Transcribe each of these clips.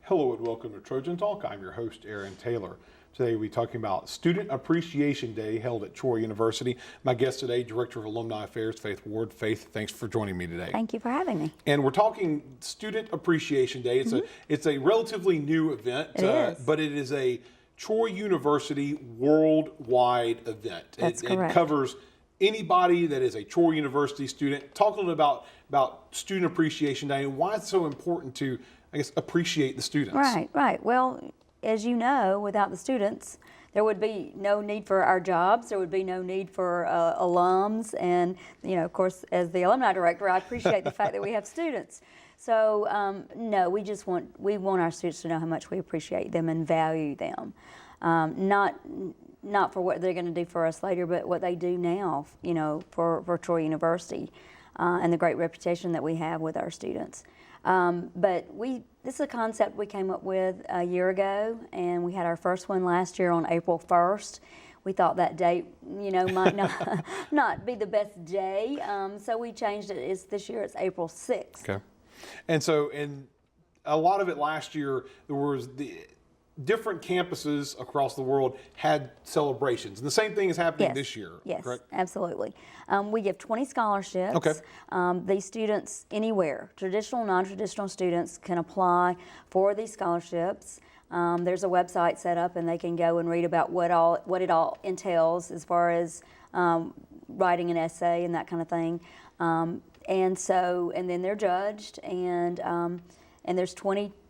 Hello and welcome to Trojan Talk. I'm your host, Aaron Taylor. Today we're talking about Student Appreciation Day held at Troy University. My guest today, Director of Alumni Affairs, Faith Ward. Faith, thanks for joining me today. Thank you for having me. And we're talking Student Appreciation Day. It's a relatively new event, but it is a Troy University worldwide event. That's correct. It covers anybody that is a Troy University student. Talk a little about Student Appreciation Day and why it's so important to, I guess, appreciate the students. Right. Well, as you know, without the students, there would be no need for our jobs. There would be no need for alums. And, you know, of course, as the alumni director, I appreciate the fact that we have students. So, no, we want our students to know how much we appreciate them and value them. Not for what they're going to do for us later, but what they do now, you know, for Troy University and the great reputation that we have with our students. But this is a concept we came up with a year ago, and we had our first one last year on April 1st. We thought that date, you know, might not be the best day, so we changed it. This year it's April 6th. Okay. And so, in a lot of it last year, there was the different campuses across the world had celebrations. And the same thing is happening this year, yes, correct? Absolutely. We give 20 scholarships. Okay. These students anywhere, traditional, non-traditional students can apply for these scholarships. There's a website set up and they can go and read about what it all entails as far as writing an essay and that kind of thing. And then they're judged, and there's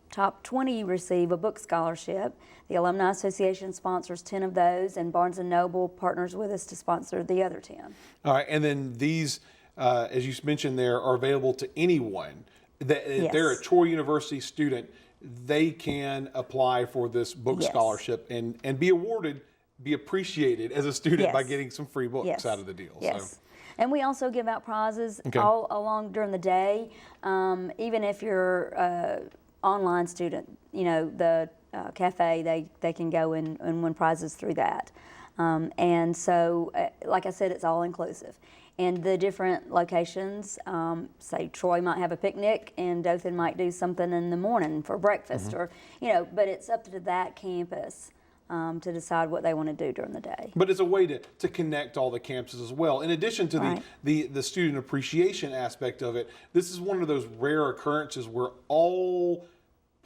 top 20 receive a book scholarship. The Alumni Association sponsors 10 of those, and Barnes & Noble partners with us to sponsor the other 10. All right, and then these, as you mentioned there, are available to anyone. If they're a Troy University student, they can apply for this book scholarship and be awarded, be appreciated as a student by getting some free books out of the deal. Yes. So. And we also give out prizes all along during the day, even if you're online student, you know, the cafe, they can go and win prizes through that. And so, like I said, it's all inclusive. And the different locations, say Troy might have a picnic and Dothan might do something in the morning for breakfast, or, you know, but it's up to that campus to decide what they want to do during the day. But it's a way to connect all the campuses as well. In addition to the student appreciation aspect of it, this is one of those rare occurrences where all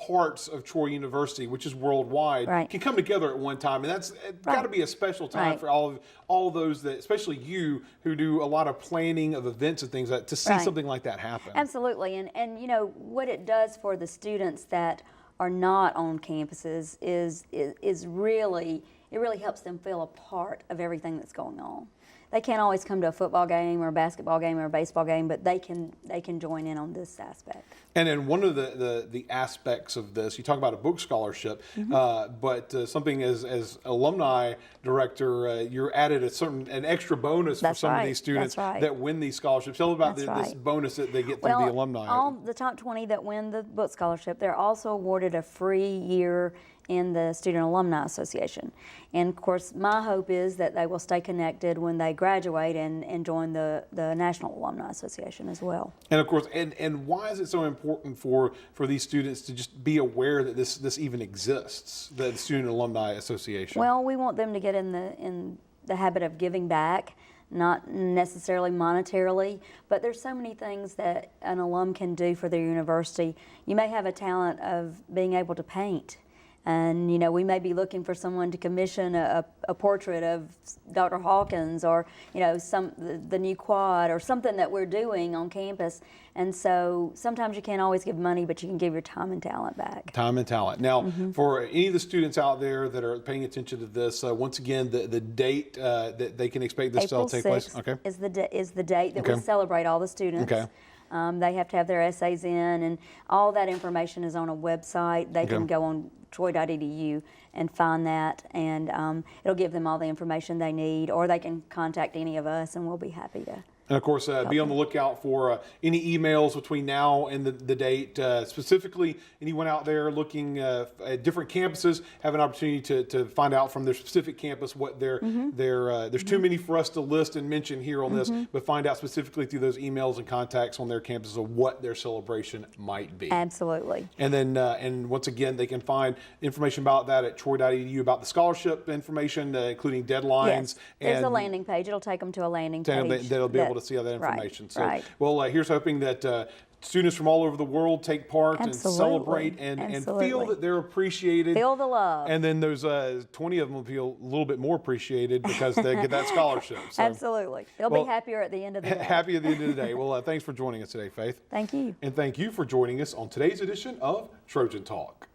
parts of Troy University, which is worldwide, can come together at one time, and it's got to be a special time for all of those that, especially you, who do a lot of planning of events and things like that, to see something like that happen. Absolutely, and you know what it does for the students that are not on campuses is really, it really helps them feel a part of everything that's going on. They can't always come to a football game or a basketball game or a baseball game, but they can join in on this aspect. And then one of the aspects of this, you talk about a book scholarship, but something as alumni director, you're added an extra bonus for some of these students that win these scholarships. Tell them about this bonus that they get through the alumni. All the top 20 that win the book scholarship, they're also awarded a free year in the Student Alumni Association. And of course, my hope is that they will stay connected when they graduate and join the National Alumni Association as well. And of course, and why is it so important for these students to just be aware that this even exists, the Student Alumni Association? Well, we want them to get in the habit of giving back, not necessarily monetarily, but there's so many things that an alum can do for their university. You may have a talent of being able to paint. And, you know, we may be looking for someone to commission a portrait of Dr. Hawkins, or, you know, the new quad or something that we're doing on campus. And so sometimes you can't always give money, but you can give your time and talent back. Time and talent. Now, for any of the students out there that are paying attention to this, once again, the date that they can expect this to take place. Okay. Is the date that we celebrate all the students. Okay. They have to have their essays in, and all that information is on a website. They can go on troy.edu and find that, and it'll give them all the information they need, or they can contact any of us, and we'll be happy to And of course, be on the lookout for any emails between now and the date. Specifically, anyone out there looking at different campuses have an opportunity to find out from their specific campus what there's too many for us to list and mention here on this, but find out specifically through those emails and contacts on their campuses of what their celebration might be. Absolutely. And then, and once again, they can find information about that at troy.edu about the scholarship information, including deadlines. Yes. There's and a landing page. It'll take them to a landing page. They'll be able to see all that information. Right. So, well, here's hoping that students from all over the world take part and celebrate and feel that they're appreciated. Feel the love. And then there's 20 of them will feel a little bit more appreciated because they get that scholarship. So, absolutely. They'll be happier at the end of the day. Happy at the end of the day. Well, thanks for joining us today, Faith. Thank you. And thank you for joining us on today's edition of Trojan Talk.